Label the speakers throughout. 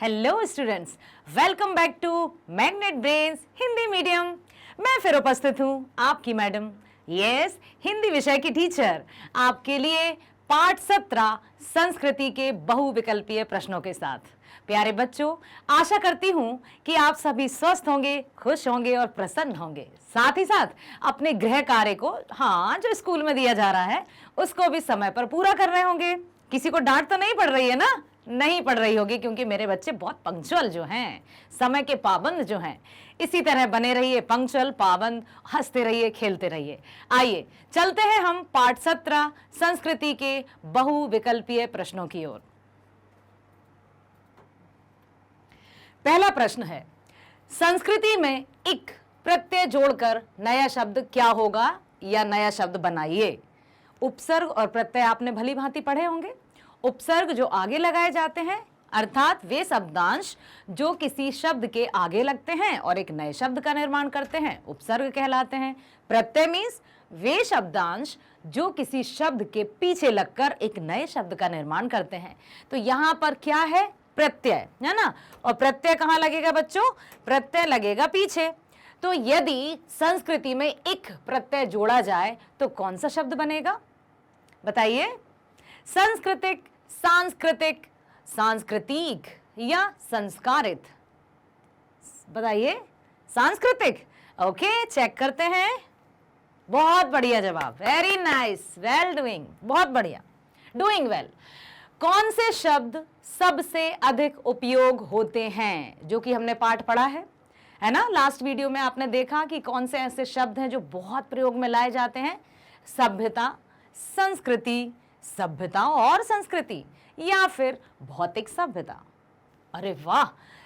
Speaker 1: Hello students, welcome back to magnet brains Hindi medium. मैं फिर उपस्थित हूँ आपकी मैडम, यस हिंदी विषय की टीचर, आपके लिए पाठ 17 संस्कृति के बहुविकल्पीय प्रश्नों के साथ। प्यारे बच्चों, आशा करती हूँ कि आप सभी स्वस्थ होंगे, खुश होंगे और प्रसन्न होंगे। साथ ही साथ अपने गृह कार्य को, जो स्कूल में दिया जा रहा है उसको भी समय पर पूरा कर रहे होंगे। किसी को डांट तो नहीं पड़ रही है ना? नहीं पड़ रही होगी, क्योंकि मेरे बच्चे बहुत पंक्चुअल जो हैं, समय के पाबंद जो हैं। इसी तरह बने रहिए पंक्चुअल, पाबंद, हंसते रहिए, खेलते रहिए। आइए चलते हैं हम पाठ 17 संस्कृति के बहुविकल्पीय प्रश्नों की ओर। पहला प्रश्न है, संस्कृति में इक प्रत्यय जोड़कर नया शब्द क्या होगा, या नया शब्द बनाइए। उपसर्ग और प्रत्यय आपने भली भांति पढ़े होंगे। उपसर्ग जो आगे लगाए जाते हैं, अर्थात वे शब्दांश जो किसी शब्द के आगे लगते हैं और एक नए शब्द का निर्माण करते हैं, उपसर्ग कहलाते हैं। प्रत्यय मीन्स वे शब्दांश जो किसी शब्द के पीछे लगकर एक नए शब्द का निर्माण करते हैं। तो यहां पर क्या है? प्रत्यय, है ना। और प्रत्यय कहां लगेगा बच्चों? प्रत्यय लगेगा पीछे। तो यदि संस्कृति में इक प्रत्यय जोड़ा जाए तो कौन सा शब्द बनेगा? बताइए। सांस्कृतिक, सांस्कृतिक, सांस्कृतिक या संस्कारित? बताइए। सांस्कृतिक। ओके, चेक करते हैं। बहुत बढ़िया जवाब, वेरी नाइस, वेल डूइंग, बहुत बढ़िया, डूइंग वेल। कौन से शब्द सबसे अधिक उपयोग होते हैं, जो कि हमने पाठ पढ़ा है ना? लास्ट वीडियो में आपने देखा कि कौन से ऐसे शब्द हैं जो बहुत प्रयोग में लाए जाते हैं। सभ्यता, संस्कृति, सभ्यता और संस्कृति, या फिर भौतिक सभ्यता। अरे वाह,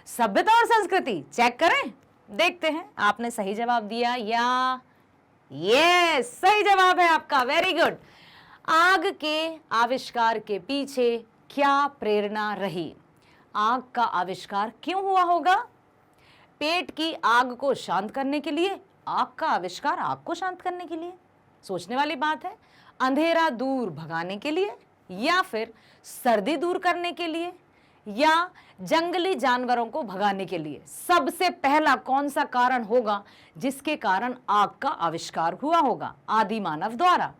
Speaker 1: सभ्यता और संस्कृति, चेक करें, देखते हैं आपने सही जवाब दिया या यस, सही जवाब है आपका, वेरी गुड। आग के आविष्कार के पीछे क्या प्रेरणा रही? आग का आविष्कार क्यों हुआ होगा? पेट की आग को शांत करने के लिए, आग का आविष्कार आग को शांत करने के लिए, सोचने वाली बात है। अंधेरा दूर भगाने के लिए, या फिर सर्दी दूर करने के लिए, या जंगली जानवरों को भगाने के लिए? सबसे पहला कौन सा कारण होगा जिसके कारण आग का आविष्कार हुआ होगा आदि मानव द्वारा?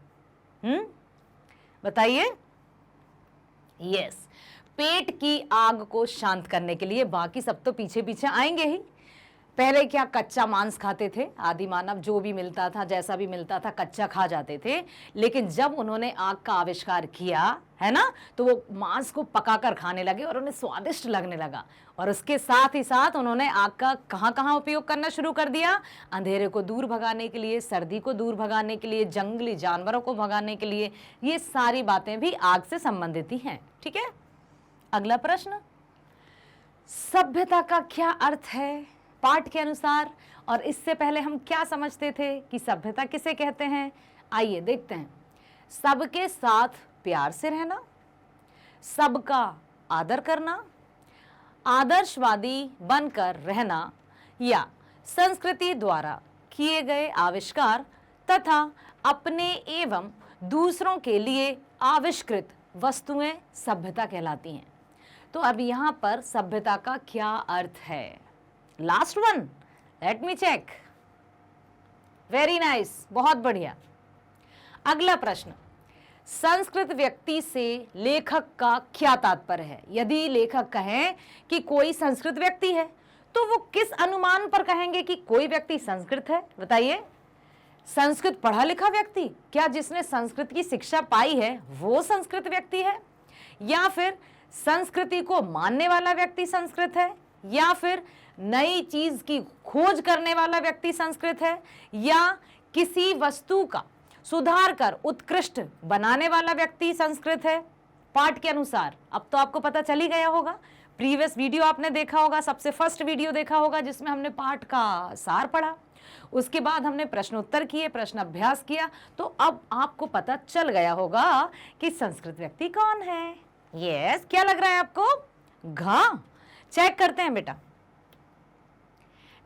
Speaker 1: बताइए। यस, पेट की आग को शांत करने के लिए। बाकी सब तो पीछे पीछे आएंगे ही। पहले क्या कच्चा मांस खाते थे आदि मानव, जो भी मिलता था, जैसा भी मिलता था, कच्चा खा जाते थे। लेकिन जब उन्होंने आग का आविष्कार किया, है ना, तो वो मांस को पकाकर खाने लगे और उन्हें स्वादिष्ट लगने लगा। और उसके साथ ही साथ उन्होंने आग का कहाँ कहाँ उपयोग करना शुरू कर दिया? अंधेरे को दूर भगाने के लिए, सर्दी को दूर भगाने के लिए, जंगली जानवरों को भगाने के लिए। ये सारी बातें भी आग से संबंधित ही हैं। ठीक है, अगला प्रश्न, सभ्यता का क्या अर्थ है पाठ के अनुसार? और इससे पहले हम क्या समझते थे कि सभ्यता किसे कहते हैं? आइए देखते हैं। सबके साथ प्यार से रहना, सबका आदर करना, आदर्शवादी बनकर रहना, या संस्कृति द्वारा किए गए आविष्कार तथा अपने एवं दूसरों के लिए आविष्कृत वस्तुएं सभ्यता कहलाती हैं। तो अब यहां पर सभ्यता का क्या अर्थ है? Last one, let me check. Very nice, बहुत बढ़िया। अगला प्रश्न, संस्कृत व्यक्ति से लेखक का क्या तात्पर्य है? यदि लेखक कहें कि कोई संस्कृत व्यक्ति है, तो वो किस अनुमान पर कहेंगे कि कोई व्यक्ति संस्कृत है? बताइए। संस्कृत पढ़ा लिखा व्यक्ति, क्या जिसने संस्कृत की शिक्षा पाई है वो संस्कृत व्यक्ति है? या फिर संस्कृति को मानने वाला व्यक्ति संस्कृत है? या फिर नई चीज की खोज करने वाला व्यक्ति संस्कृत है? या किसी वस्तु का सुधार कर उत्कृष्ट बनाने वाला व्यक्ति संस्कृत है? पाठ के अनुसार अब तो आपको पता चल ही गया होगा। प्रीवियस वीडियो आपने देखा होगा, सबसे फर्स्ट वीडियो देखा होगा जिसमें हमने पाठ का सार पढ़ा। उसके बाद हमने प्रश्न उत्तर किए, प्रश्न अभ्यास किया। तो अब आपको पता चल गया होगा कि संस्कृत व्यक्ति कौन है। यस, क्या लग रहा है आपको? घ। चेक करते हैं बेटा।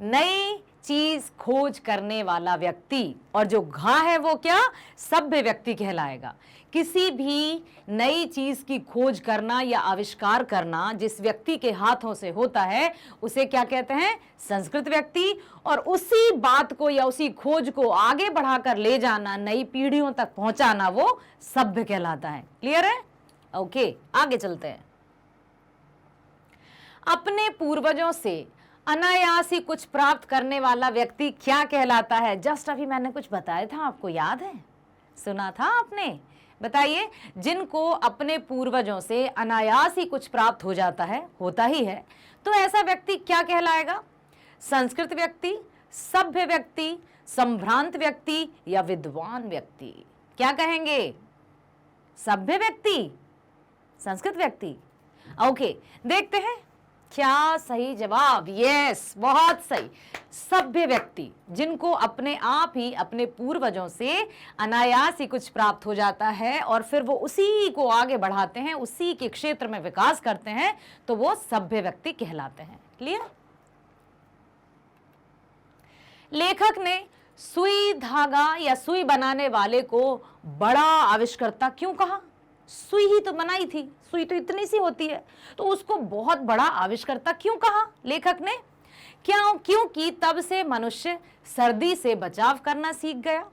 Speaker 1: नई चीज खोज करने वाला व्यक्ति, और जो घा है वो क्या, सभ्य व्यक्ति कहलाएगा। किसी भी नई चीज की खोज करना या आविष्कार करना जिस व्यक्ति के हाथों से होता है उसे क्या कहते हैं, संस्कृत व्यक्ति। और उसी बात को या उसी खोज को आगे बढ़ाकर ले जाना, नई पीढ़ियों तक पहुंचाना, वो सभ्य कहलाता है। क्लियर है? ओके, आगे चलते हैं। अपने पूर्वजों से अनायास ही कुछ प्राप्त करने वाला व्यक्ति क्या कहलाता है? जस्ट अभी मैंने कुछ बताया था, आपको याद है, सुना था आपने? बताइए, जिनको अपने पूर्वजों से अनायास ही कुछ प्राप्त हो जाता है, होता ही है, तो ऐसा व्यक्ति क्या कहलाएगा? संस्कृत व्यक्ति, सभ्य व्यक्ति, संभ्रांत व्यक्ति या विद्वान व्यक्ति? क्या कहेंगे? सभ्य व्यक्ति, संस्कृत व्यक्ति? ओके, देखते हैं क्या सही जवाब। यस, बहुत सही। सभ्य व्यक्ति, जिनको अपने आप ही अपने पूर्वजों से अनायास ही कुछ प्राप्त हो जाता है और फिर वो उसी को आगे बढ़ाते हैं, उसी के क्षेत्र में विकास करते हैं, तो वो सभ्य व्यक्ति कहलाते हैं। क्लियर? लेखक ने सुई धागा या सुई बनाने वाले को बड़ा आविष्कर्ता क्यों कहा? सुई ही तो बनाई थी, सुई तो इतनी सी होती है, तो उसको बहुत बड़ा आविष्कर्ता क्यों कहा लेखक ने? क्योंकि तब से मनुष्य सर्दी से बचाव करना सीख गया,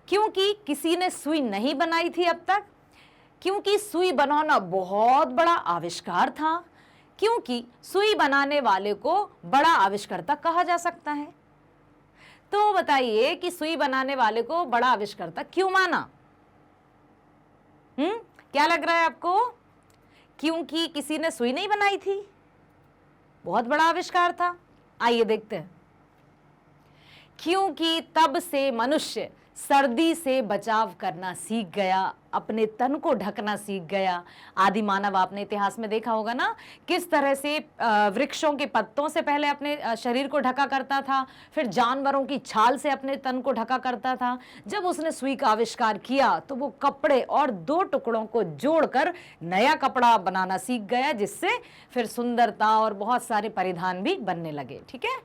Speaker 1: क्योंकि किसी ने सुई नहीं बनाई थी अब तक, क्योंकि सुई बनाना बहुत बड़ा आविष्कार था, क्योंकि सुई बनाने वाले को बड़ा आविष्कर्ता कहा जा सकता है। तो बताइए कि सुई बनाने वाले को बड़ा आविष्कर्ता क्यों माना? क्या लग रहा है आपको? क्योंकि किसी ने सुई नहीं बनाई थी, बहुत बड़ा आविष्कार था। आइए देखते हैं। क्योंकि तब से मनुष्य सर्दी से बचाव करना सीख गया, अपने तन को ढकना सीख गया। आदि मानव, आपने इतिहास में देखा होगा ना, किस तरह से वृक्षों के पत्तों से पहले अपने शरीर को ढका करता था, फिर जानवरों की छाल से अपने तन को ढका करता था। जब उसने सुई का आविष्कार किया तो वो कपड़े और दो टुकड़ों को जोड़कर नया कपड़ा बनाना सीख गया, जिससे फिर सुंदरता और बहुत सारे परिधान भी बनने लगे। ठीक है?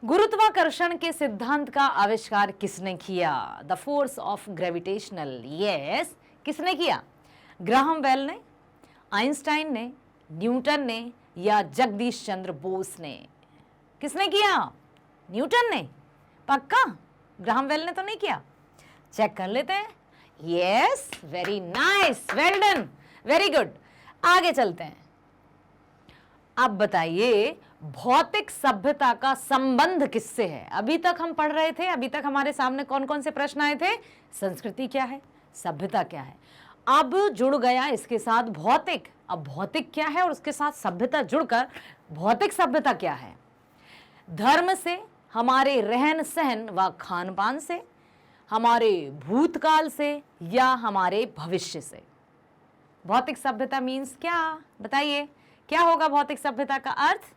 Speaker 1: गुरुत्वाकर्षण के सिद्धांत का आविष्कार किसने किया? The force of gravitational. Yes, किसने किया? ग्राहम बेल ने, आइंस्टाइन ने, न्यूटन ने या जगदीश चंद्र बोस ने? किसने किया? न्यूटन ने। पक्का? ग्राहम बेल ने तो नहीं किया? चेक कर लेते हैं। Yes, very nice, well done, very good. आगे चलते हैं। अब बताइए, भौतिक सभ्यता का संबंध किससे है? अभी तक हम पढ़ रहे थे, अभी तक हमारे सामने कौन कौन से प्रश्न आए थे? संस्कृति क्या है, सभ्यता क्या है। अब जुड़ गया इसके साथ भौतिक। अब भौतिक क्या है और उसके साथ सभ्यता जुड़कर भौतिक सभ्यता क्या है? धर्म से, हमारे रहन सहन व खान पान से, हमारे भूतकाल से या हमारे भविष्य से? भौतिक सभ्यता मीन्स क्या? बताइए, क्या होगा भौतिक सभ्यता का अर्थ?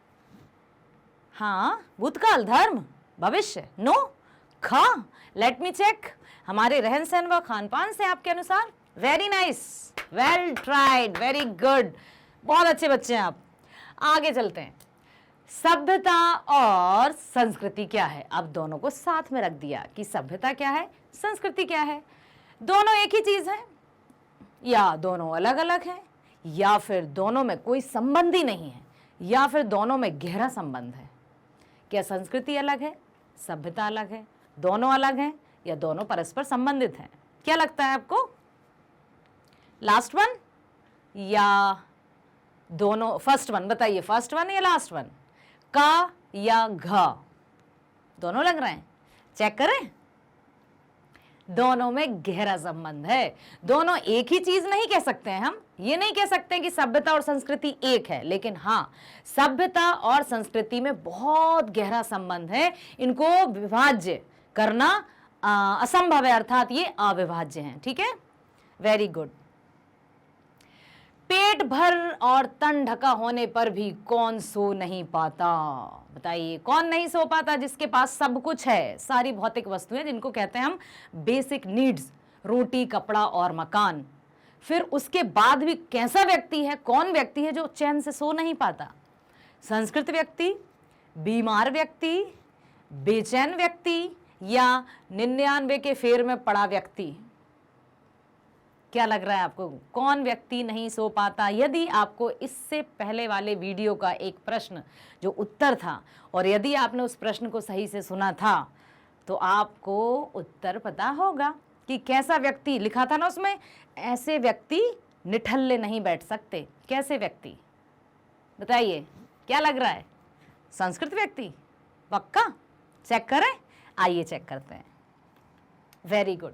Speaker 1: हाँ, भूतकाल, धर्म, भविष्य, नो, खा। Let me check. हमारे रहन सहन व खान पान से आपके अनुसार? Very nice, well tried, very good, बहुत अच्छे बच्चे हैं आप। आगे चलते हैं। सभ्यता और संस्कृति क्या है? अब दोनों को साथ में रख दिया कि सभ्यता क्या है, संस्कृति क्या है। दोनों एक ही चीज है या दोनों अलग अलग हैं, या फिर दोनों में कोई संबंध ही नहीं है, या फिर दोनों में गहरा संबंध है? क्या संस्कृति अलग है, सभ्यता अलग है, दोनों अलग हैं, या दोनों परस्पर संबंधित हैं? क्या लगता है आपको? लास्ट वन या दोनों? फर्स्ट वन बताइए, फर्स्ट वन या लास्ट वन? का या घ? दोनों लग रहे हैं, चेक करें। दोनों में गहरा संबंध है। दोनों एक ही चीज नहीं कह सकते हैं हम, ये नहीं कह सकते कि सभ्यता और संस्कृति एक है, लेकिन हाँ, सभ्यता और संस्कृति में बहुत गहरा संबंध है। इनको विभाज्य करना असंभव है, अर्थात ये अविभाज्य हैं। ठीक है, वेरी गुड। पेट भर और तन ढका होने पर भी कौन सो नहीं पाता? बताइए, कौन नहीं सो पाता जिसके पास सब कुछ है, सारी भौतिक वस्तुएं जिनको कहते हैं हम बेसिक नीड्स, रोटी, कपड़ा और मकान। फिर उसके बाद भी कैसा व्यक्ति है, कौन व्यक्ति है जो चैन से सो नहीं पाता? संस्कृत व्यक्ति, बीमार व्यक्ति, बेचैन व्यक्ति या 99 के फेर में पड़ा व्यक्ति? क्या लग रहा है आपको, कौन व्यक्ति नहीं सो पाता? यदि आपको इससे पहले वाले वीडियो का एक प्रश्न जो उत्तर था और यदि आपने उस प्रश्न को सही से सुना था तो आपको उत्तर पता होगा कि कैसा व्यक्ति लिखा था ना उसमें। ऐसे व्यक्ति निठल्ले नहीं बैठ सकते। कैसे व्यक्ति बताइए, क्या लग रहा है? संस्कृत व्यक्ति? पक्का? चेक करें, आइए चेक करते हैं। Very good.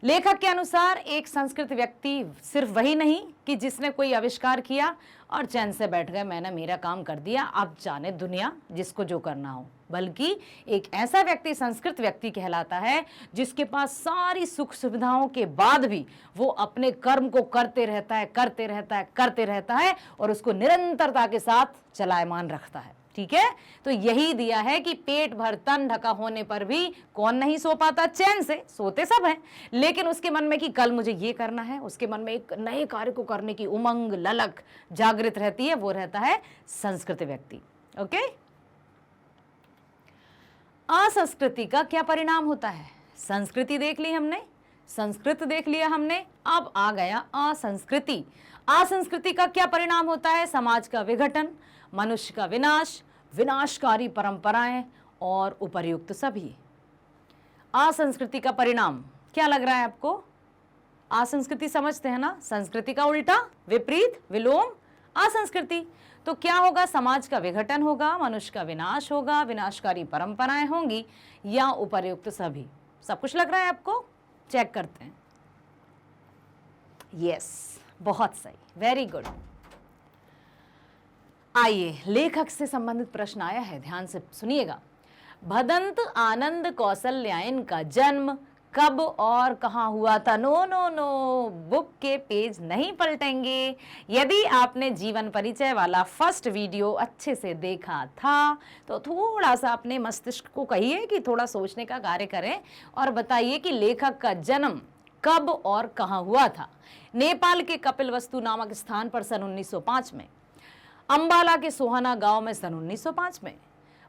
Speaker 1: लेखक के अनुसार एक संस्कृत व्यक्ति सिर्फ वही नहीं कि जिसने कोई आविष्कार किया और चैन से बैठ गए, मैंने मेरा काम कर दिया, अब जाने दुनिया जिसको जो करना हो, बल्कि एक ऐसा व्यक्ति संस्कृत व्यक्ति कहलाता है जिसके पास सारी सुख सुविधाओं के बाद भी वो अपने कर्म को करते रहता है और उसको निरंतरता के साथ चलायमान रखता है। ठीक है, तो यही दिया है कि पेट भर तन ढका होने पर भी कौन नहीं सो पाता चैन से? सोते सब हैं, लेकिन उसके मन में कि कल मुझे ये करना है, उसके मन में एक नए कार्य को करने की उमंग ललक जागृत रहती है, वो रहता है संस्कृत व्यक्ति। ओके, असंस्कृति का क्या परिणाम होता है? संस्कृति देख ली हमने, संस्कृत देख लिया हमने, अब आ गया असंस्कृति। असंस्कृति का क्या परिणाम होता है? समाज का विघटन, मनुष्य का विनाश, विनाशकारी परंपराएं और उपर्युक्त सभी। असंस्कृति का परिणाम क्या लग रहा है आपको? असंस्कृति समझते हैं ना, संस्कृति का उल्टा, विपरीत, विलोम, असंस्कृति। तो क्या होगा? समाज का विघटन होगा, मनुष्य का विनाश होगा, विनाशकारी परंपराएं होंगी या उपर्युक्त सभी। सब कुछ लग रहा है आपको? चेक करते हैं। यस, बहुत सही, वेरी गुड। आइए, लेखक से संबंधित प्रश्न आया है, ध्यान से सुनिएगा। भदंत आनंद कौशल्यायन का जन्म कब और कहां हुआ था? नो नो नो, बुक के पेज नहीं पलटेंगे। यदि आपने जीवन परिचय वाला फर्स्ट वीडियो अच्छे से देखा था तो थोड़ा सा अपने मस्तिष्क को कहिए कि थोड़ा सोचने का कार्य करें और बताइए कि लेखक का जन्म कब और कहां हुआ था। नेपाल के कपिलवस्तु नामक स्थान पर सन 1905 में, अंबाला के सोहाना गांव में सन 1905 में,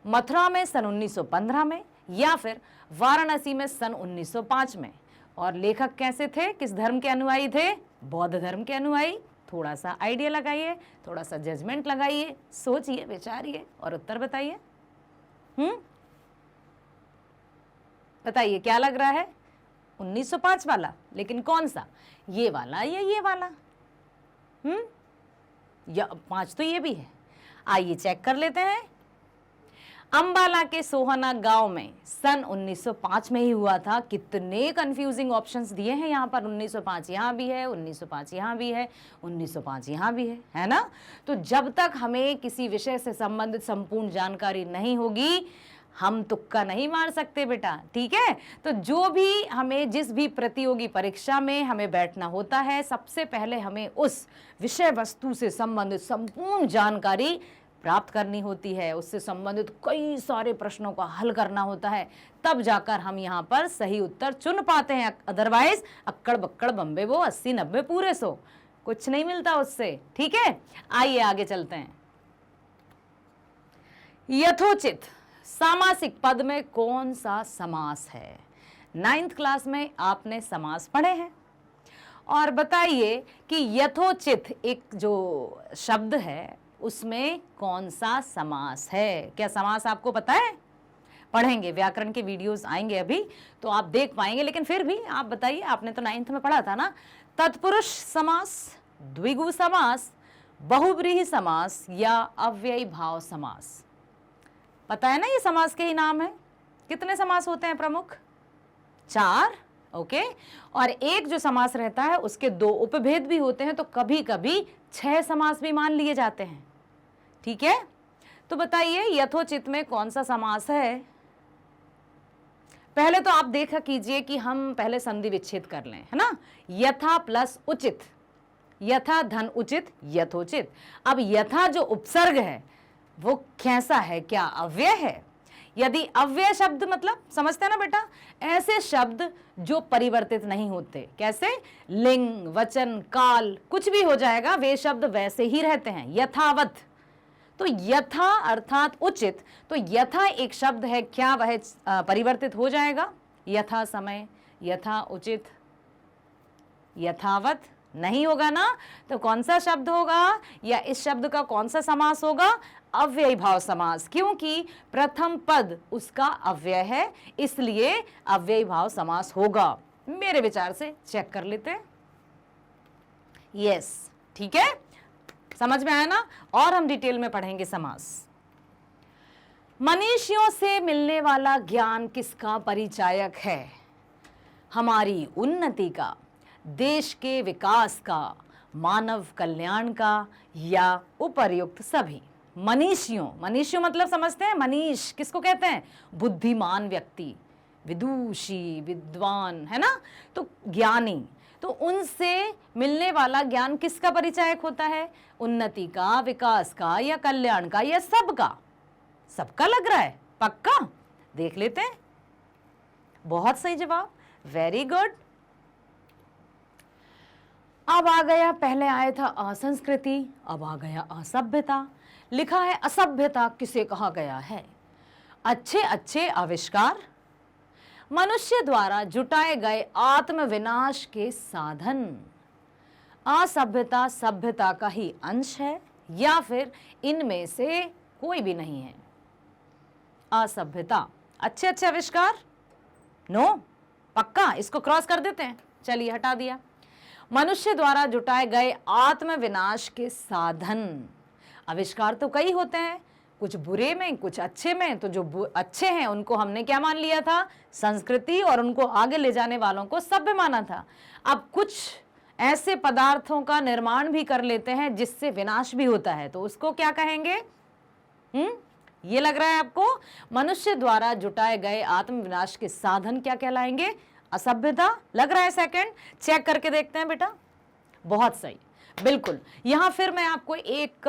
Speaker 1: मथुरा में सन 1915 में या फिर वाराणसी में सन 1905 में। और लेखक कैसे थे, किस धर्म के अनुयायी थे? बौद्ध धर्म के अनुयायी। थोड़ा सा आइडिया लगाइए, थोड़ा सा जजमेंट लगाइए, सोचिए, विचारिए और उत्तर बताइए। बताइए क्या लग रहा है? 1905 वाला, लेकिन कौन सा? ये वाला या ये वाला? या 5 तो ये भी है। आइए चेक कर लेते हैं। अंबाला के सोहाना गांव में सन 1905 में ही हुआ था। कितने कंफ्यूजिंग ऑप्शंस दिए हैं यहाँ पर। 1905 यहाँ भी है, 1905 यहाँ भी है, 1905 यहाँ भी है ना? तो जब तक हमें किसी विषय से संबंधित संपूर्ण जानकारी नहीं होगी, हम तुक्का नहीं मार सकते बेटा। ठीक है, तो जो भी हमें, जिस भी प्रतियोगी परीक्षा में हमें बैठना होता है, सबसे पहले हमें उस विषय वस्तु से संबंधित संपूर्ण जानकारी प्राप्त करनी होती है, उससे संबंधित कई सारे प्रश्नों का हल करना होता है, तब जाकर हम यहाँ पर सही उत्तर चुन पाते हैं। अदरवाइज अक्कड़ बक्कड़ बम्बे वो 80-90 पूरे 100, कुछ नहीं मिलता उससे। ठीक है, आइए आगे चलते हैं। यथोचित सामासिक पद में कौन सा समास है? 9th क्लास में आपने समास पढ़े हैं और बताइए कि यथोचित एक जो शब्द है उसमें कौन सा समास है? क्या समास आपको पता है? पढ़ेंगे, व्याकरण के वीडियोस आएंगे अभी तो आप देख पाएंगे, लेकिन फिर भी आप बताइए, आपने तो 9th में पढ़ा था ना, तत्पुरुष समास, द्विगु समास, बहुव्रीहि समास या अव्ययी भाव समास। पता है ना, ये समास के ही नाम है। कितने समास होते हैं प्रमुख? 4। ओके, और एक जो समास रहता है उसके 2 उपभेद भी होते हैं, तो कभी कभी 6 समास भी मान लिए जाते हैं। ठीक है, तो बताइए यथोचित में कौन सा समास है? पहले तो आप देखा कीजिए कि हम पहले संधि विच्छेद कर लें, है ना। यथा प्लस उचित, यथा धन उचित, यथोचित। अब यथा जो उपसर्ग है वो कैसा है? क्या अव्यय है? यदि अव्यय शब्द, मतलब समझते हैं ना बेटा, ऐसे शब्द जो परिवर्तित नहीं होते। कैसे? लिंग, वचन, काल कुछ भी हो जाएगा, वे शब्द वैसे ही रहते हैं, यथावत। तो यथा अर्थात उचित, तो यथा एक शब्द है, क्या वह परिवर्तित हो जाएगा? यथा समय, यथा उचित, यथावत नहीं होगा ना। तो कौन सा शब्द होगा, या इस शब्द का कौन सा समास होगा? अव्ययी भाव समास, क्योंकि प्रथम पद उसका अव्यय है, इसलिए अव्ययी भाव समास होगा। मेरे विचार से चेक कर लेते हैं। यस, ठीक है, समझ में आया ना। और हम डिटेल में पढ़ेंगे समास। मनीषियों से मिलने वाला ज्ञान किसका परिचायक है? हमारी उन्नति का, देश के विकास का, मानव कल्याण का, या उपर्युक्त सभी। मनीषियों, मनीषियों मतलब समझते हैं, मनीष किसको कहते हैं? बुद्धिमान व्यक्ति, विदुषी, विद्वान, है ना, तो ज्ञानी। तो उनसे मिलने वाला ज्ञान किसका परिचायक होता है? उन्नति का, विकास का, या कल्याण का, या सबका? सबका लग रहा है, पक्का? देख लेते हैं। बहुत सही जवाब, वेरी गुड। अब आ गया, पहले आया था असंस्कृति, अब आ गया असभ्यता। लिखा है असभ्यता किसे कहा गया है? अच्छे अच्छे आविष्कार, मनुष्य द्वारा जुटाए गए आत्मविनाश के साधन। असभ्यता सभ्यता का ही अंश है, या फिर इनमें से कोई भी नहीं है? असभ्यता, अच्छे अच्छे आविष्कार, नो, पक्का, इसको क्रॉस कर देते हैं। चलिए, हटा दिया। मनुष्य द्वारा जुटाए गए आत्मविनाश के साधन। आविष्कार तो कई होते हैं, कुछ बुरे में, कुछ अच्छे में। तो जो अच्छे हैं उनको हमने क्या मान लिया था? संस्कृति, और उनको आगे ले जाने वालों को सभ्य माना था। अब कुछ ऐसे पदार्थों का निर्माण भी कर लेते हैं जिससे विनाश भी होता है, तो उसको क्या कहेंगे? ये लग रहा है आपको? मनुष्य द्वारा जुटाए गए आत्मविनाश के साधन क्या कहलाएंगे? असभ्यता। लग रहा है सेकंड? चेक करके देखते हैं बेटा। बहुत सही, बिल्कुल। यहां फिर मैं आपको एक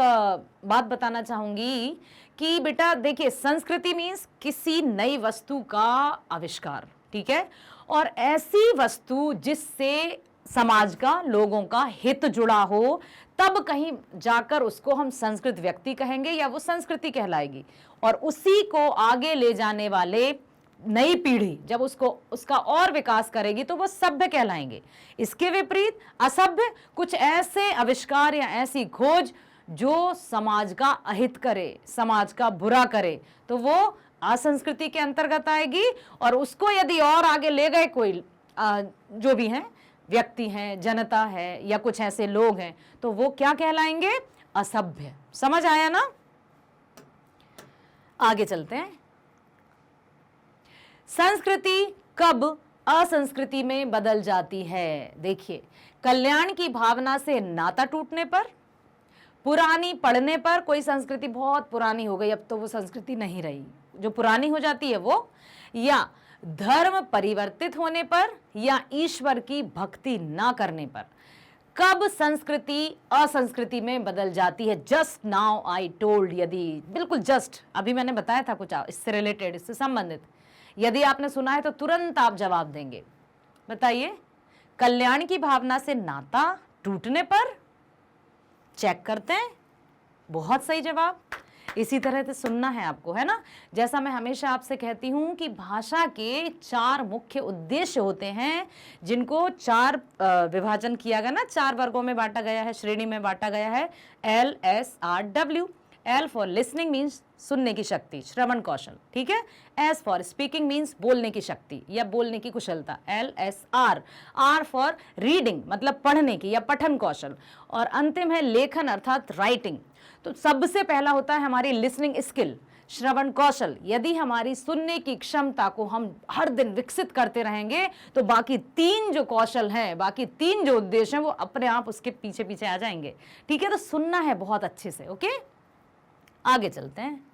Speaker 1: बात बताना चाहूंगी कि बेटा देखिए, संस्कृति मीन्स किसी नई वस्तु का आविष्कार, ठीक है, और ऐसी वस्तु जिससे समाज का, लोगों का हित जुड़ा हो, तब कहीं जाकर उसको हम संस्कृत व्यक्ति कहेंगे, या वो संस्कृति कहलाएगी। और उसी को आगे ले जाने वाले नई पीढ़ी जब उसका और विकास करेगी तो वो सभ्य कहलाएंगे। इसके विपरीत असभ्य, कुछ ऐसे आविष्कार या ऐसी खोज जो समाज का अहित करे, समाज का बुरा करे, तो वो असंस्कृति के अंतर्गत आएगी। और उसको यदि और आगे ले गए कोई जो भी हैं, व्यक्ति हैं, जनता है, या कुछ ऐसे लोग हैं, तो वो क्या कहलाएंगे? असभ्य। समझ आया ना? आगे चलते हैं। संस्कृति कब असंस्कृति में बदल जाती है? देखिए, कल्याण की भावना से नाता टूटने पर, पुरानी पढ़ने पर, कोई संस्कृति बहुत पुरानी हो गई, अब तो वो संस्कृति नहीं रही, जो पुरानी हो जाती है वो, या धर्म परिवर्तित होने पर, या ईश्वर की भक्ति ना करने पर। कब संस्कृति असंस्कृति में बदल जाती है? जस्ट नाउ आई टोल्ड, यदि बिल्कुल जस्ट अभी मैंने बताया था कुछ इससे रिलेटेड, इससे संबंधित। यदि आपने सुना है तो तुरंत आप जवाब देंगे। बताइए, कल्याण की भावना से नाता टूटने पर? चेक करते हैं। बहुत सही जवाब। इसी तरह से सुनना है आपको, है ना। जैसा मैं हमेशा आपसे कहती हूं कि भाषा के 4 मुख्य उद्देश्य होते हैं, जिनको 4 विभाजन किया गया ना, 4 वर्गों में बांटा गया है, श्रेणी में बांटा गया है। LSRW। L for listening means सुनने की शक्ति, श्रवण कौशल, ठीक है। S फॉर स्पीकिंग मीन्स बोलने की शक्ति या बोलने की कुशलता, LSR। R फॉर रीडिंग मतलब पढ़ने की या पठन कौशल, और अंतिम है लेखन अर्थात राइटिंग। तो सबसे पहला होता है हमारी लिसनिंग स्किल, श्रवण कौशल। यदि हमारी सुनने की क्षमता को हम हर दिन विकसित करते रहेंगे तो बाकी 3 जो कौशल हैं, बाकी 3 जो उद्देश्य हैं, वो अपने आप उसके पीछे पीछे आ जाएंगे, ठीक है। तो सुनना है बहुत अच्छे से, ओके। आगे चलते हैं।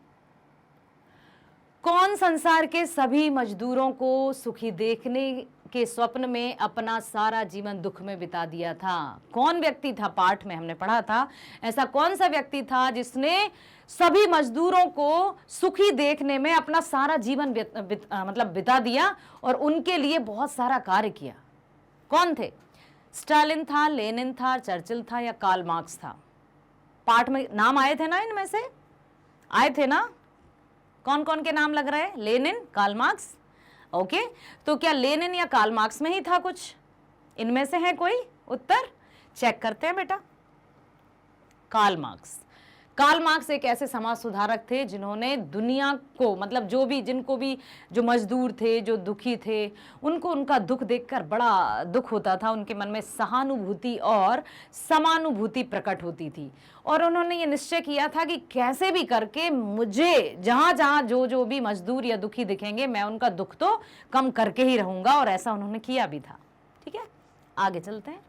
Speaker 1: कौन संसार के सभी मजदूरों को सुखी देखने के स्वप्न में अपना सारा जीवन दुख में बिता दिया था? कौन व्यक्ति था? पाठ में हमने पढ़ा था, ऐसा कौन सा व्यक्ति था जिसने सभी मजदूरों को सुखी देखने में अपना सारा जीवन मतलब बिता दिया और उनके लिए बहुत सारा कार्य किया? कौन थे? स्टालिन था, लेनिन था, चर्चिल था, या कार्ल मार्क्स था? पाठ में नाम आए थे ना इनमें से, आए थे ना? कौन कौन के नाम लग रहे हैं? Lenin, Karl Marx. ओके, तो क्या लेनिन या कार्ल मार्क्स में ही था कुछ? इनमें से है कोई उत्तर? चेक करते हैं बेटा। Karl Marx. कार्ल मार्क्स एक ऐसे समाज सुधारक थे जिन्होंने दुनिया को, मतलब जो भी, जिनको भी, जो मजदूर थे, जो दुखी थे, उनको उनका दुख देखकर बड़ा दुख होता था। उनके मन में सहानुभूति और समानुभूति प्रकट होती थी और उन्होंने ये निश्चय किया था कि कैसे भी करके मुझे जहाँ जहाँ जो जो भी मजदूर या दुखी दिखेंगे, मैं उनका दुख तो कम करके ही रहूँगा, और ऐसा उन्होंने किया भी था। ठीक है, आगे चलते हैं।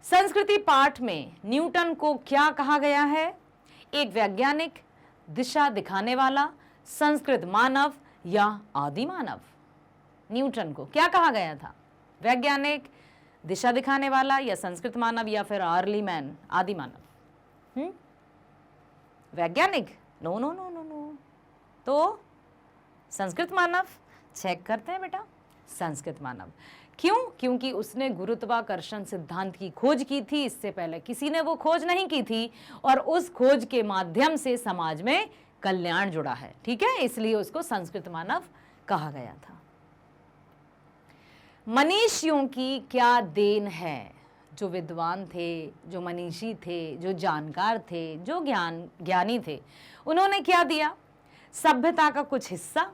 Speaker 1: संस्कृति पाठ में न्यूटन को क्या कहा गया है? एक वैज्ञानिक, दिशा दिखाने वाला, संस्कृत मानव या आदि मानव? न्यूटन को क्या कहा गया था? वैज्ञानिक, दिशा दिखाने वाला, या संस्कृत मानव, या फिर अर्ली मैन, आदि मानव? वैज्ञानिक? No no no no no, तो संस्कृत मानव। चेक करते हैं बेटा, संस्कृत मानव। क्यों? क्योंकि उसने गुरुत्वाकर्षण सिद्धांत की खोज की थी। इससे पहले किसी ने वो खोज नहीं की थी, और उस खोज के माध्यम से समाज में कल्याण जुड़ा है। ठीक है, इसलिए उसको संस्कृत मानव कहा गया था। मनीषियों की क्या देन है? जो विद्वान थे, जो मनीषी थे, जो जानकार थे, जो ज्ञानी थे, उन्होंने क्या दिया? सभ्यता का कुछ हिस्सा,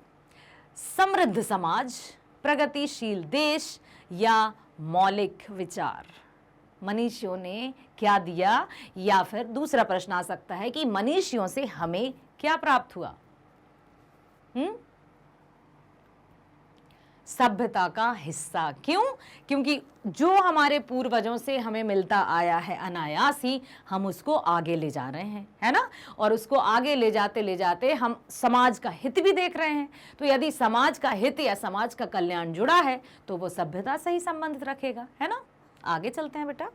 Speaker 1: समृद्ध समाज, प्रगतिशील देश, या मौलिक विचार? मनीषियों ने क्या दिया? या फिर दूसरा प्रश्न आ सकता है कि मनीषियों से हमें क्या प्राप्त हुआ? सभ्यता का हिस्सा। क्यों? क्योंकि जो हमारे पूर्वजों से हमें मिलता आया है अनायास ही, हम उसको आगे ले जा रहे हैं, है ना? और उसको आगे ले जाते हम समाज का हित भी देख रहे हैं। तो यदि समाज का हित या समाज का कल्याण जुड़ा है तो वो सभ्यता से ही संबंधित रखेगा, है ना? आगे चलते हैं बेटा।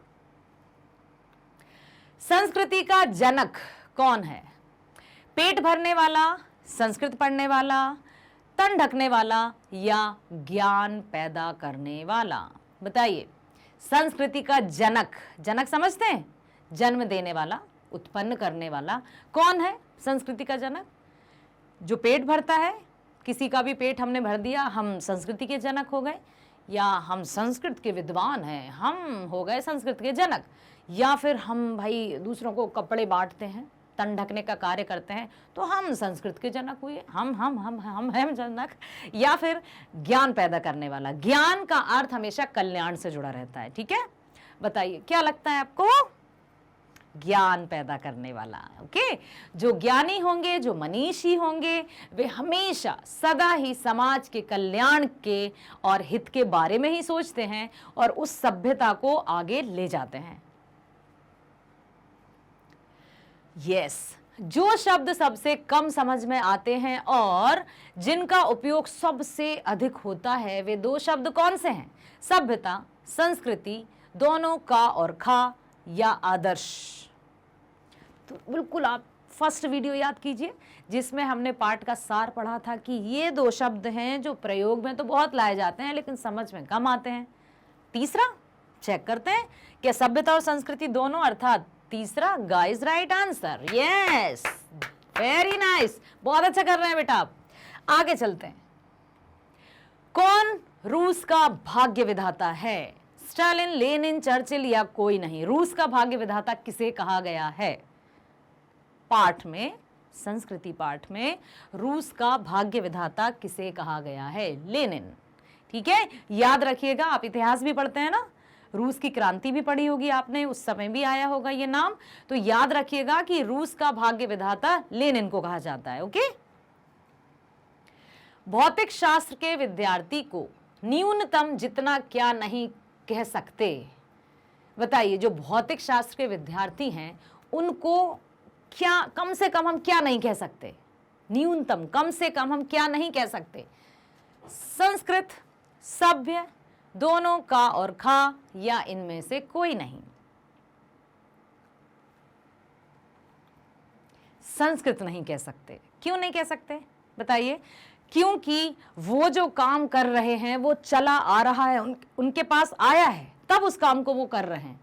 Speaker 1: संस्कृति का जनक कौन है? पेट भरने वाला, संस्कृत पढ़ने वाला, तन ढकने वाला, या ज्ञान पैदा करने वाला? बताइए, संस्कृति का जनक, जनक समझते हैं? जन्म देने वाला, उत्पन्न करने वाला। कौन है संस्कृति का जनक? जो पेट भरता है, किसी का भी पेट हमने भर दिया, हम संस्कृति के जनक हो गए, या हम संस्कृत के विद्वान हैं, हम हो गए संस्कृत के जनक, या फिर हम भाई दूसरों को कपड़े बांटते हैं, तन ढकने का कार्य करते हैं, तो हम संस्कृत के जनक हुए, हम हैं जनक। या फिर ज्ञान पैदा करने वाला। ज्ञान का अर्थ हमेशा कल्याण से जुड़ा रहता है। ठीक है, बताइए क्या लगता है आपको? ज्ञान पैदा करने वाला। ओके, जो ज्ञानी होंगे, जो मनीषी होंगे, वे हमेशा सदा ही समाज के कल्याण के और हित के बारे में ही सोचते हैं और उस सभ्यता को आगे ले जाते हैं। यस, जो शब्द सबसे कम समझ में आते हैं और जिनका उपयोग सबसे अधिक होता है, वे दो शब्द कौन से हैं? सभ्यता, संस्कृति, दोनों का और खा, या आदर्श? तो बिल्कुल आप फर्स्ट वीडियो याद कीजिए जिसमें हमने पाठ का सार पढ़ा था कि ये दो शब्द हैं जो प्रयोग में तो बहुत लाए जाते हैं लेकिन समझ में कम आते हैं। तीसरा चेक करते हैं, क्या सभ्यता और संस्कृति दोनों, अर्थात तीसरा guys right answer. Yes, very nice, बहुत अच्छा कर रहे हैं बेटा आप। आगे चलते हैं। कौन रूस का भाग्य विधाता है? स्टालिन, लेनिन, चर्चिल, या कोई नहीं? रूस का भाग्य विधाता किसे कहा गया है? पाठ में, संस्कृति पाठ में रूस का भाग्य विधाता किसे कहा गया है? लेनिन। ठीक है, याद रखिएगा, आप इतिहास भी पढ़ते हैं ना, रूस की क्रांति भी पढ़ी होगी आपने, उस समय भी आया होगा ये नाम, तो याद रखिएगा कि रूस का भाग्य विधाता लेनिन को कहा जाता है। ओके, भौतिक शास्त्र के विद्यार्थी को न्यूनतम जितना क्या नहीं कह सकते? बताइए, जो भौतिक शास्त्र के विद्यार्थी हैं उनको क्या, कम से कम हम क्या नहीं कह सकते? न्यूनतम, कम से कम हम क्या नहीं कह सकते? संस्कृत, सभ्य, दोनों का और खा, या इनमें से कोई नहीं? संस्कृत नहीं कह सकते। क्यों नहीं कह सकते बताइए? क्योंकि वो जो काम कर रहे हैं वो चला आ रहा है, उनके पास आया है, तब उस काम को वो कर रहे हैं,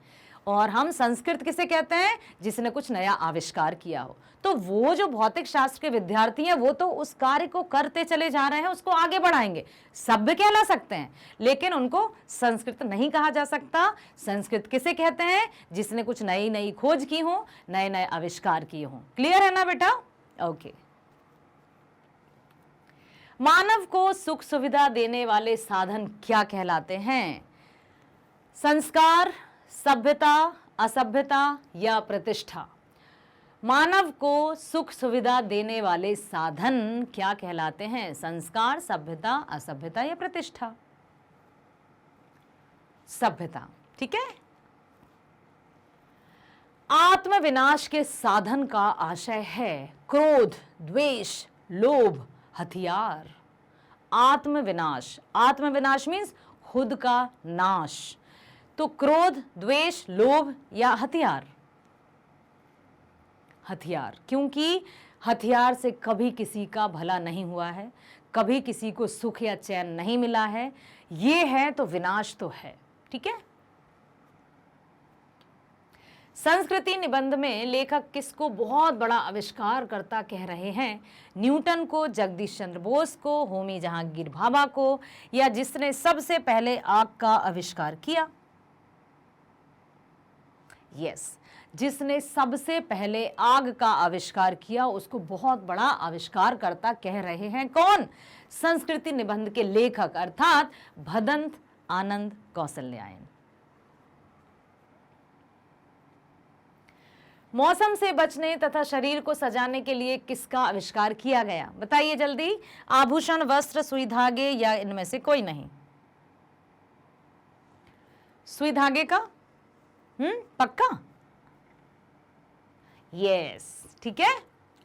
Speaker 1: और हम संस्कृत किसे कहते हैं? जिसने कुछ नया आविष्कार किया हो। तो वो जो भौतिक शास्त्र के विद्यार्थी हैं वो तो उस कार्य को करते चले जा रहे हैं, उसको आगे बढ़ाएंगे, सभ्य कहला सकते हैं, लेकिन उनको संस्कृत नहीं कहा जा सकता। संस्कृत किसे कहते हैं? जिसने कुछ नई नई खोज की हो, नए नए आविष्कार किए हों। क्लियर है ना बेटा? ओके। मानव को सुख सुविधा देने वाले साधन क्या कहलाते हैं? संस्कार, सभ्यता, असभ्यता या प्रतिष्ठा? मानव को सुख सुविधा देने वाले साधन क्या कहलाते हैं? संस्कार, सभ्यता, असभ्यता या प्रतिष्ठा? सभ्यता। ठीक है। आत्मविनाश के साधन का आशय है क्रोध, द्वेष, लोभ, हथियार। आत्मविनाश, आत्मविनाश मीन्स खुद का नाश। तो क्रोध, द्वेष, लोभ या हथियार? हथियार, क्योंकि हथियार से कभी किसी का भला नहीं हुआ है, कभी किसी को सुख या चैन नहीं मिला है। ये है तो विनाश तो है। ठीक है। संस्कृति निबंध में लेखक किसको बहुत बड़ा आविष्कारकर्ता कह रहे हैं? न्यूटन को, जगदीश चंद्र बोस को, होमी जहांगीर भाभा को, या जिसने सबसे पहले आग का आविष्कार किया? यस, जिसने सबसे पहले आग का आविष्कार किया उसको बहुत बड़ा आविष्कारकर्ता कह रहे हैं। कौन? संस्कृति निबंध के लेखक अर्थात भदंत आनंद कौशल्यायन। मौसम से बचने तथा शरीर को सजाने के लिए किसका आविष्कार किया गया? बताइए जल्दी। आभूषण, वस्त्र, सुई धागे या इनमें से कोई नहीं? सुई धागे का? पक्का? यस। ठीक है,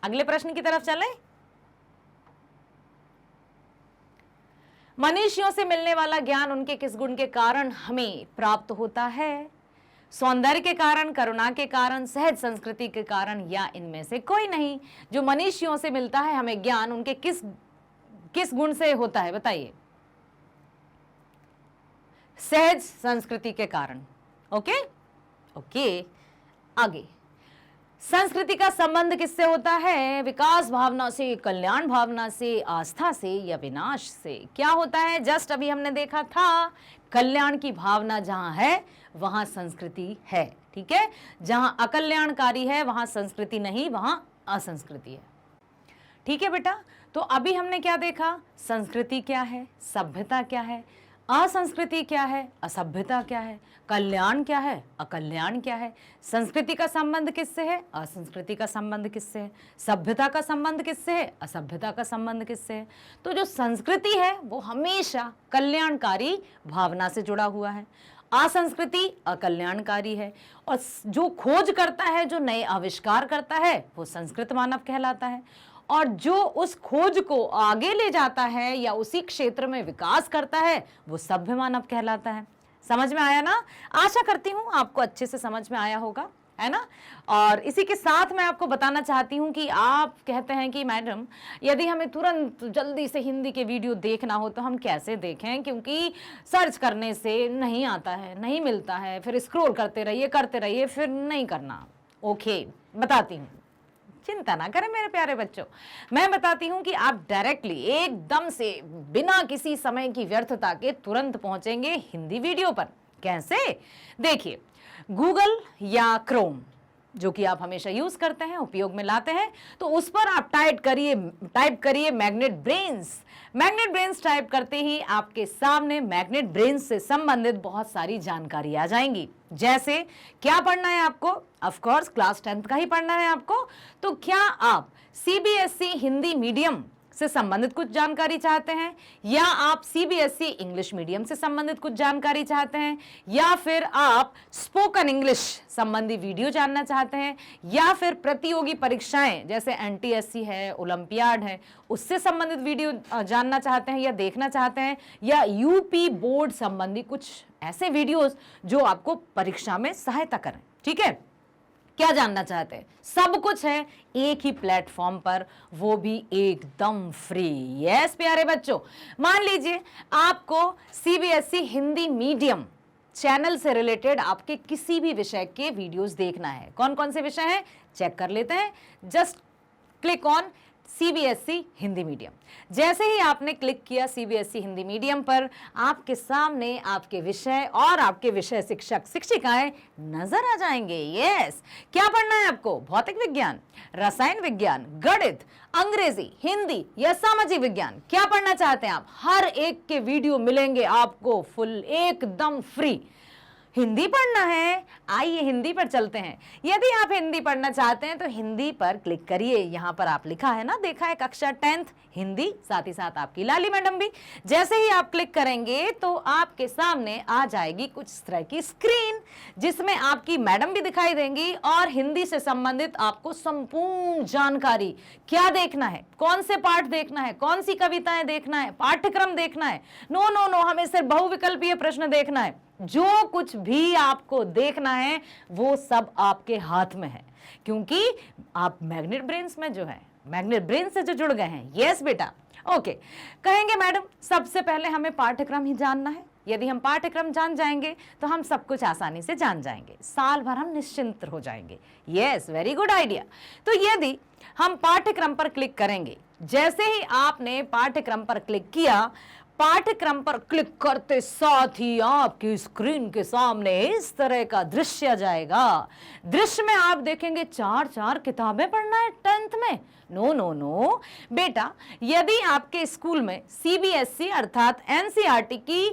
Speaker 1: अगले प्रश्न की तरफ चलें। मनुष्यों से मिलने वाला ज्ञान उनके किस गुण के कारण हमें प्राप्त होता है? सौंदर्य के कारण, करुणा के कारण, सहज संस्कृति के कारण या इनमें से कोई नहीं? जो मनुष्यों से मिलता है हमें ज्ञान उनके किस गुण से होता है? बताइए। सहज संस्कृति के कारण। Okay okay. आगे, संस्कृति का संबंध किससे होता है? विकास भावना से, कल्याण भावना से, आस्था से या विनाश से? क्या होता है? जस्ट अभी हमने देखा था, कल्याण की भावना जहां है वहां संस्कृति है। ठीक है। जहां अकल्याणकारी है वहां संस्कृति नहीं, वहां असंस्कृति है। ठीक है बेटा। तो अभी हमने क्या देखा? संस्कृति क्या है, सभ्यता क्या है, असंस्कृति क्या है, असभ्यता क्या है, कल्याण क्या है, अकल्याण क्या है, संस्कृति का संबंध किससे है, असंस्कृति का संबंध किससे है, सभ्यता का संबंध किससे है, असभ्यता का संबंध किससे है। तो जो संस्कृति है वो हमेशा कल्याणकारी भावना से जुड़ा हुआ है, असंस्कृति अकल्याणकारी है, और जो खोज करता है, जो नए आविष्कार करता है वो संस्कृत मानव कहलाता है, और जो उस खोज को आगे ले जाता है या उसी क्षेत्र में विकास करता है वो सभ्य मानव कहलाता है। समझ में आया ना? आशा करती हूँ आपको अच्छे से समझ में आया होगा, है ना? और इसी के साथ मैं आपको बताना चाहती हूँ कि आप कहते हैं कि मैडम यदि हमें तुरंत जल्दी से हिंदी के वीडियो देखना हो तो हम कैसे देखें, क्योंकि सर्च करने से नहीं आता है, नहीं मिलता है, फिर स्क्रॉल करते रहिए, फिर नहीं करना। ओके, बताती हूँ, चिंता ना करें मेरे प्यारे बच्चों। मैं बताती हूं कि आप डायरेक्टली एकदम से बिना किसी समय की व्यर्थता के तुरंत पहुंचेंगे हिंदी वीडियो पर। कैसे? देखिए, गूगल या क्रोम जो कि आप हमेशा यूज करते हैं, उपयोग में लाते हैं, तो उस पर आप टाइप करिए magnet brains. Magnet brains type करते ही आपके सामने मैग्नेट ब्रेन्स से संबंधित बहुत सारी जानकारी आ जाएंगी। जैसे क्या पढ़ना है आपको? ऑफ कोर्स क्लास 10th का ही पढ़ना है आपको। तो क्या आप सीबीएसई हिंदी मीडियम से संबंधित कुछ जानकारी चाहते हैं, या आप सीबीएसई इंग्लिश मीडियम से संबंधित कुछ जानकारी चाहते हैं, या फिर आप स्पोकन इंग्लिश संबंधी वीडियो जानना चाहते हैं, या फिर प्रतियोगी परीक्षाएं जैसे एनटीएससी है, ओलंपियाड है, उससे संबंधित वीडियो जानना चाहते हैं या देखना चाहते हैं, या यूपी बोर्ड संबंधी कुछ ऐसे वीडियोस जो आपको परीक्षा में सहायता करें। ठीक है, क्या जानना चाहते हैं? सब कुछ है एक ही प्लेटफॉर्म पर, वो भी एकदम फ्री। यस प्यारे बच्चों, मान लीजिए आपको सीबीएसई हिंदी मीडियम चैनल से रिलेटेड आपके किसी भी विषय के वीडियोस देखना है, कौन कौन से विषय हैं चेक कर लेते हैं। Just click on CBSE Hindi medium. जैसे ही आपने क्लिक किया सीबीएसई हिंदी मीडियम पर, आपके सामने आपके विषय और आपके विषय शिक्षक शिक्षिकाएं नजर आ जाएंगे। यस, क्या पढ़ना है आपको? भौतिक विज्ञान, रसायन विज्ञान, गणित, अंग्रेजी, हिंदी या सामाजिक विज्ञान, क्या पढ़ना चाहते हैं आप? हर एक के वीडियो मिलेंगे आपको फुल, एकदम फ्री। हिंदी पढ़ना है, आइए हिंदी पर चलते हैं। यदि आप हिंदी पढ़ना चाहते हैं तो हिंदी पर क्लिक करिए। यहाँ पर आप लिखा है ना, देखा है कक्षा 10th हिंदी, साथ ही साथ आपकी लाली मैडम भी। जैसे ही आप क्लिक करेंगे तो आपके सामने आ जाएगी कुछ इस तरह की स्क्रीन, जिसमें आपकी मैडम भी दिखाई देंगी और हिंदी से संबंधित आपको संपूर्ण जानकारी। क्या देखना है, कौन से पाठ देखना है, कौन सी कविताएं देखना है, पाठ्यक्रम देखना है, नो नो नो, हमें सिर्फ बहुविकल्पीय प्रश्न देखना है। जो कुछ भी आपको देखना है वो सब आपके हाथ में है, क्योंकि आप मैग्नेट ब्रेन्स में जो है, मैग्नेट ब्रेन से जो जुड़ गए हैं। यस बेटा, ओके। कहेंगे मैडम सबसे पहले हमें पाठ्यक्रम ही जानना है। यदि हम पाठ्यक्रम जान जाएंगे तो हम सब कुछ आसानी से जान जाएंगे, साल भर हम निश्चिंत हो जाएंगे। Yes, very good idea. तो यदि हम पाठ्यक्रम पर क्लिक करेंगे, जैसे ही आपने पाठ्यक्रम पर क्लिक किया, पाठ्यक्रम पर क्लिक करते साथ ही आपकी स्क्रीन के सामने इस तरह का दृश्य आ जाएगा। दृश्य में आप देखेंगे 4 किताबें पढ़ना है 10th में। नो नो नो बेटा, यदि आपके स्कूल में सीबीएसई अर्थात एनसीईआरटी की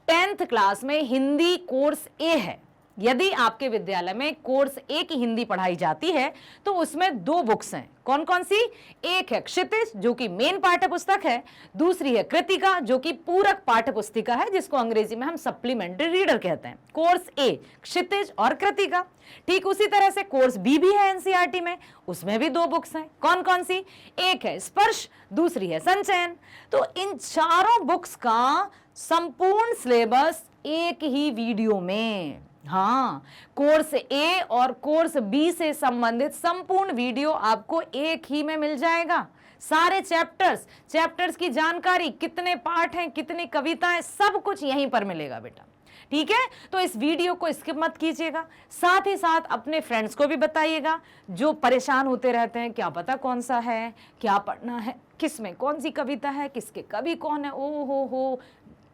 Speaker 1: 10th क्लास में हिंदी कोर्स ए है, यदि आपके विद्यालय में कोर्स ए की हिंदी पढ़ाई जाती है तो उसमें 2 बुक्स हैं। कौन कौन सी? एक है क्षितिज जो कि मेन पाठ्य पुस्तक है, दूसरी है कृतिका जो कि पूरक पाठ्य पुस्तिका है, जिसको अंग्रेजी में हम सप्लीमेंट्री रीडर कहते हैं। कोर्स ए क्षितिज और कृतिका। ठीक उसी तरह से कोर्स बी भी है एनसीईआरटी में, उसमें भी 2 बुक्स हैं। कौन कौन सी? एक है स्पर्श, दूसरी है संचयन। तो इन चारों बुक्स का संपूर्ण सिलेबस एक ही वीडियो में, हाँ, कोर्स ए और कोर्स बी से संबंधित संपूर्ण वीडियो आपको एक ही में मिल जाएगा। सारे चैप्टर्स की जानकारी, कितने पाठ हैं, कितनी कविताएं, सब कुछ यहीं पर मिलेगा बेटा। ठीक है, तो इस वीडियो को स्किप मत कीजिएगा। साथ ही साथ अपने फ्रेंड्स को भी बताइएगा जो परेशान होते रहते हैं, क्या पता कौन सा है, क्या पढ़ना है, किसमें कौन सी कविता है, किसके कवि कौन है। ओ हो,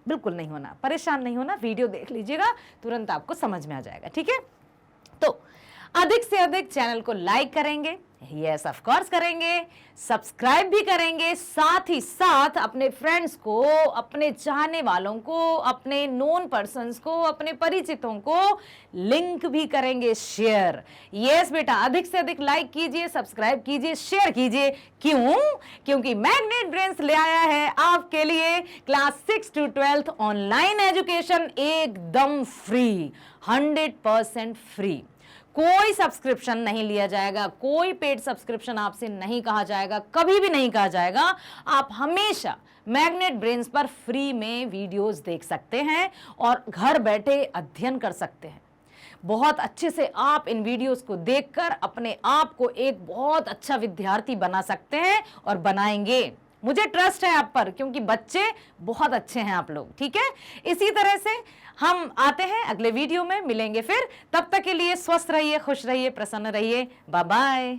Speaker 1: बिल्कुल नहीं होना, परेशान नहीं होना, वीडियो देख लीजिएगा, तुरंत आपको समझ में आ जाएगा। ठीक है, तो अधिक से अधिक चैनल को लाइक करेंगे, यस ऑफ कोर्स करेंगे, सब्सक्राइब भी करेंगे, साथ ही साथ अपने फ्रेंड्स को, अपने चाहने वालों को, अपने नोन पर्सन्स को, अपने परिचितों को लिंक भी करेंगे शेयर। यस बेटा, अधिक से अधिक लाइक कीजिए, सब्सक्राइब कीजिए, शेयर कीजिए। क्यों? क्योंकि मैग्नेट ब्रेन्स ले आया है आपके लिए class 6 to 12th online education एकदम फ्री, 100% फ्री। कोई सब्सक्रिप्शन नहीं लिया जाएगा, कोई पेड सब्सक्रिप्शन आपसे नहीं कहा जाएगा, कभी भी नहीं कहा जाएगा। आप हमेशा मैग्नेट ब्रेन्स पर फ्री में वीडियोस देख सकते हैं और घर बैठे अध्ययन कर सकते हैं। बहुत अच्छे से आप इन वीडियोस को देखकर अपने आप को एक बहुत अच्छा विद्यार्थी बना सकते हैं और बनाएंगे। मुझे ट्रस्ट है आप पर, क्योंकि बच्चे बहुत अच्छे हैं आप लोग। ठीक है, इसी तरह से हम आते हैं अगले वीडियो में, मिलेंगे फिर। तब तक के लिए स्वस्थ रहिए, खुश रहिए, प्रसन्न रहिए। Bye bye.